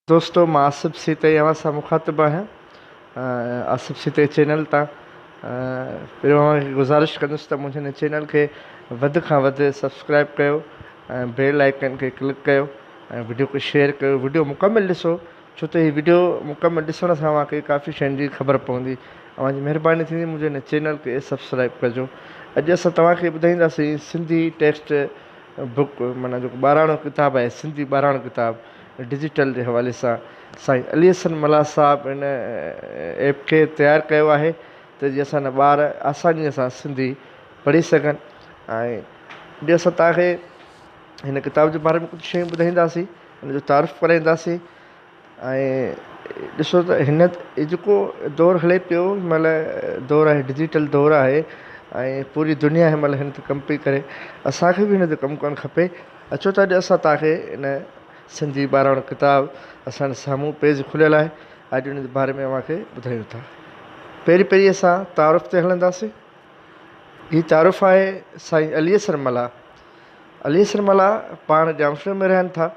दोस्तों मां आसिफ सीते अवां सां मुखातिब आहियां। आसिफ सीते चैनल तां पहिरियों खे गुज़ारिश कंदुसि त मुंहिंजे हिन चैनल खे वधि खां वधि सब्सक्राइब कयो ऐं बेल आइकन खे क्लिक कयो ऐं वीडियो खे शेयर कयो। वीडियो मुकमल ॾिसो, छो त हीअ वीडियो मुकमल ॾिसण सां तव्हांखे काफ़ी शयुनि जी ख़बर पवंदी। तव्हांजी महिरबानी थींदी, मुंहिंजे हिन चैनल खे सब्सक्राइब कजो। अॼु असां तव्हांखे ॿुधाईंदासीं सिंधी टेक्स्ट बुक, माना जेको ॿाराणो किताबु आहे, सिंधी ॿाराणो किताबु डिजिटल जे हवाले सां साईं अली हसन मला साहब इन ऐप खे तयारु कयो आहे त जीअं असांजा ॿार आसानीअ सां सिंधी पढ़ी सघनि। ऐं ॿियो असां तव्हांखे हिन किताब जे बारे में कुझु शयूं ॿुधाईंदासीं, हिन जो तारीफ़ कराईंदासीं। ऐं ॾिसो त हिन जेको दौरु हले पियो, हिनमहिल दौरु आहे डिजिटल दौरु आहे ऐं पूरी दुनिया हिनमहिल हिन ते कमु पई करे। असांखे बि हिन ते कमु करणु खपे। अचो त अॼु असां तव्हांखे हिन सिंधी ॿाराणो किताबु असांजे साम्हूं पेज खुलियल आहे, अॼु हुन जे बारे में तव्हांखे ॿुधायूं था। पहिरीं असां तारुफ़ ते हलंदासीं। हीअ तारुफ़ आहे साईं अली हसन मला। अली हसन मला पाण जामशोर में रहनि था।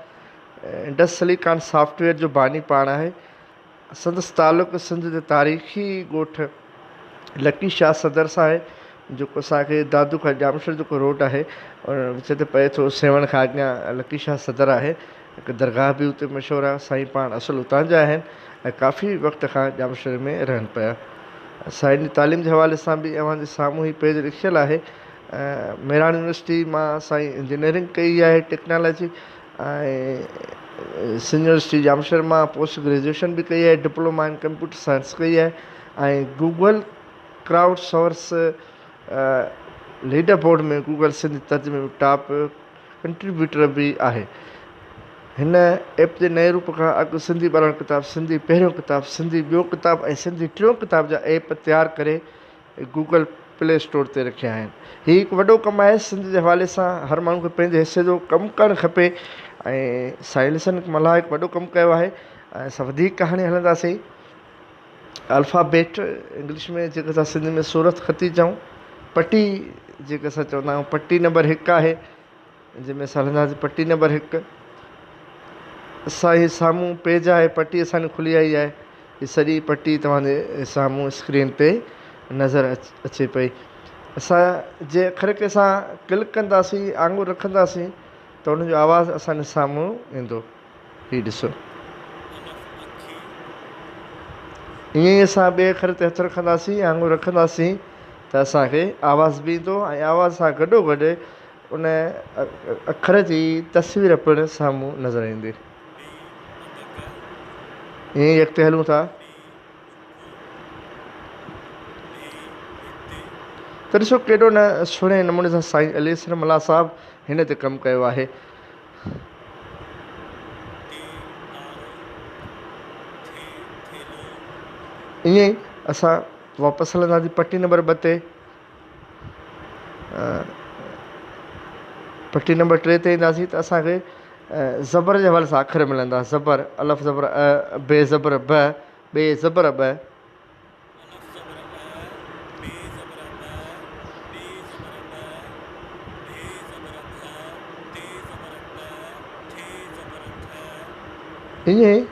इंडस अली खान सॉफ्टवेयर जो बानी पाण आहे। संदसि तालुक़ु सिंध जे तारीख़ी ॻोठ लकी शाह सदर सां आहे, जेको असांखे दादू खां जामशोर जेको रोड आहे और विच ते पए थो, सेवण खां अॻियां लकी शाह सदर आहे। हिकु दरगाह बि उते मशहूरु आहे। साईं पाण असुलु उतां जा आहिनि ऐं काफ़ी वक़्त खां जामशोर में रहनि पिया। साईं जी तालीम जे हवाले सां बि अव्हांजे साम्हूं ई पेज लिखियलु आहे। मेरान यूनिवर्सिटी मां साईं इंजीनियरिंग कई आहे, टेक्नोलॉजी, ऐं सिंध यूनिवर्सिटी जामशोर मां पोस्ट ग्रेजुएशन बि कई आहे, डिप्लोमा इन कंप्यूटर साइंस कई आहे। ऐं Google crowd source leader board में गूगल सिंध तर्जुमे में टॉप कंट्रीब्यूटर बि आहे। हिन ऐप जे नए रूप खां अॻु सिंधी ॿाराणो किताबु, सिंधी पहिरियों किताबु, सिंधी ॿियों किताबु ऐं सिंधी टियों किताब जा ऐप तयारु करे गूगल प्ले स्टोर ते रखिया आहिनि। हीउ हिकु वॾो कमु आहे। सिंध जे हवाले सां हर माण्हू खे पंहिंजे हिसे जो कमु करणु खपे ऐं साईं अली हसन मला हिकु वॾो कमु कयो आहे। ऐं असां वधीक कहाणी हलंदासीं। अल्फ़ाबेट इंग्लिश में जेके असां सिंधी में सूरत ख़ती चऊं, पटी जेके असां चवंदा आहियूं, पटी नंबर 1 आहे जंहिंमें असां हलंदासीं पटी नंबर 1। असांजे साम्हूं पेज आहे, पटी असांजी खुली आई आहे। हीअ सॼी पटी तव्हांजे साम्हूं स्क्रीन ते नज़र अचे पई। असां जे अख़र खे असां क्लिक कंदासीं, आङुर रखंदासीं त हुनजो आवाज़ु असांजे साम्हूं ईंदो। हीअ ॾिसो, ईअं ई असां ॿिए अख़र ते हथु रखंदासीं, आङुर रखंदासीं त असांखे आवाज़ बि ईंदो ऐं आवाज़ सां गॾोगॾु उन अख़र जी तस्वीर पिणु साम्हूं नज़र ईंदी। ईअं ई अॻिते हलूं था त ॾिसो केॾो न सुहिणे नमूने सां साईं अली हसन मला साहब हिन ते कमु कयो आहे। ईअं ई असां वापसि हलंदासीं पटी नंबर 2 ते। पटी नंबर 3 ते ईंदासीं त असांखे ज़बर जे हवाले सां अख़र मिलंदा। ज़बर अलफ़ ज़बर अ, बे ज़बर ब, ॿे ज़बर ॿ। ईअं ई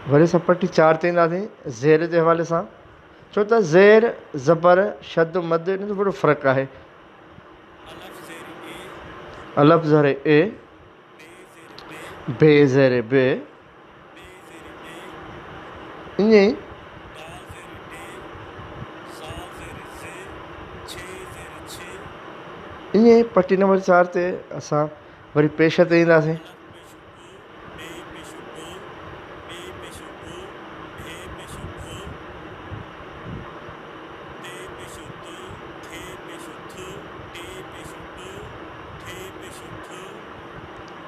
वरी असां पटी 4 ते ईंदासीं ज़ेर जे हवाले सां, छो त ज़ेर ज़बर शद मद इन जो वॾो फ़र्क़ु आहे। अलफ़ ज़र ए, बे ज़र बे। ईअं ई ईअं ई पटी नंबर 4 ते असां वरी पेश ते ईंदासीं।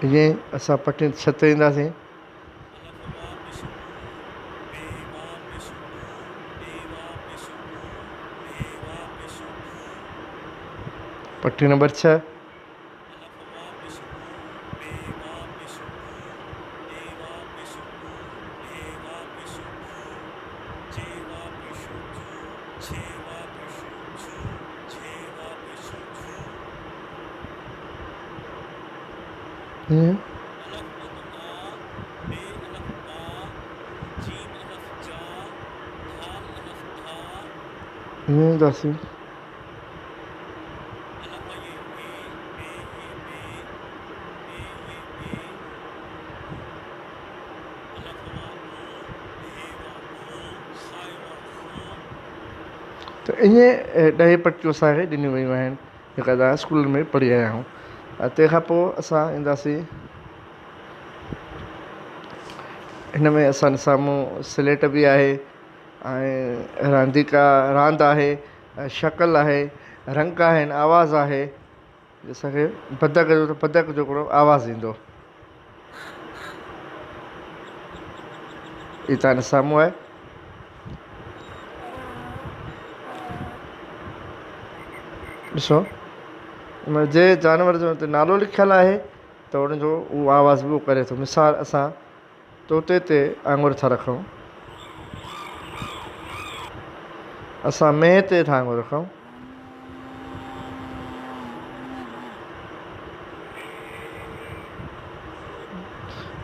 ईअं ई असां पटी 6 ते ईंदासीं। पटी नंबर 6। हीअं हीअं ईंदासीं। त ईअं 10 पटियूं असांखे ॾिनियूं वयूं आहिनि जेका असां स्कूल में पढ़ी आया आहियूं। तंहिंखां पोइ असां ईंदासीं हिन में असांजे साम्हूं स्लेट बि आहे ऐं रांदीका रांदि आहे, शकल आहे, रंग आहिनि, आवाज़ु आहे। असांखे बदक जो त बदक जो हिकिड़ो आवाज़ु ईंदो। हीअ तव्हांजे साम्हूं आहे। ॾिसो जे जानवर जो हिते नालो लिखियलु आहे त हुनजो उहो आवाज़ु बि उहो करे थो। मिसाल असां तोते ते आङुर था रखूं, असां मेंह ते था आङुर रखूं,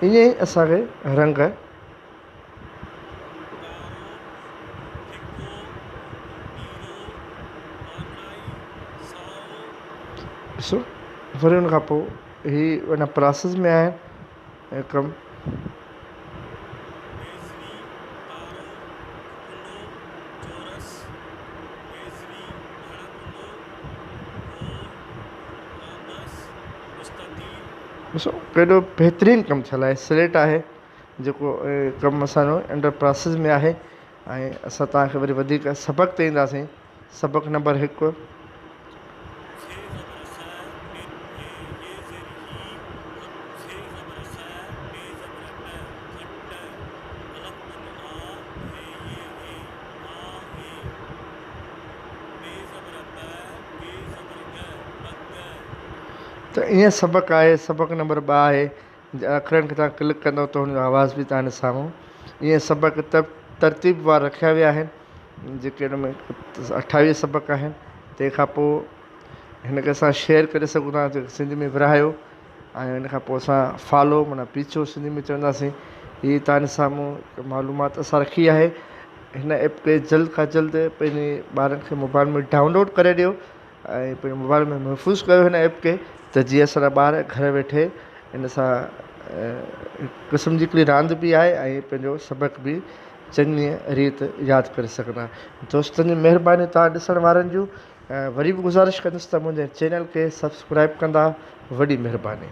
ईअं ई असांखे रंग ॾिसो। वरी हुन खां पोइ हीअ अञा प्रोसेस में आहे ऐं कमु। ॾिसो केॾो बहितरीनु कमु थियलु आहे। स्लेट आहे जेको कमु असांजो अंडर प्रोसेस में आहे। ऐं असां तव्हांखे वरी वधीक सबक़ु ते ईंदासीं। सबक़ु नंबर 1, त ईअं सबक़ु आहे। सबक़ु नंबर 2 आहे, अखरनि खे तव्हां क्लिक कंदव त हुनजो आवाज़ बि तव्हांजे साम्हूं। ईअं सबक़ु तरतीब वार रखिया विया आहिनि जेके हिन में 28 सबक़ु आहिनि। तंहिंखां पोइ हिनखे असां शेयर करे सघूं था, जेके सिंधी में विरिहायो। ऐं हिन खां पोइ असां फॉलो माना पीछो सिंधी में चवंदासीं। हीअ तव्हांजे साम्हूं मालूमात असां रखी आहे। हिन ऐप खे जल्द खां जल्द पंहिंजे ॿारनि खे मोबाइल में डाउनलोड करे ॾियो ऐं पंहिंजे मोबाइल में महफ़ूज़ कयो हिन ऐप खे, त जीअं असांजा ॿार घर वेठे हिन सां क़िस्म जी हिकिड़ी रांदि बि आहे ऐं पंहिंजो सबक़ु बि चङी रीति यादि करे सघंदा। दोस्तनि जी महिरबानी तव्हां ॾिसण वारनि जूं। वरी बि गुज़ारिश कंदुसि त मुंहिंजे चैनल खे सब्सक्राइब कंदा। वॾी महिरबानी।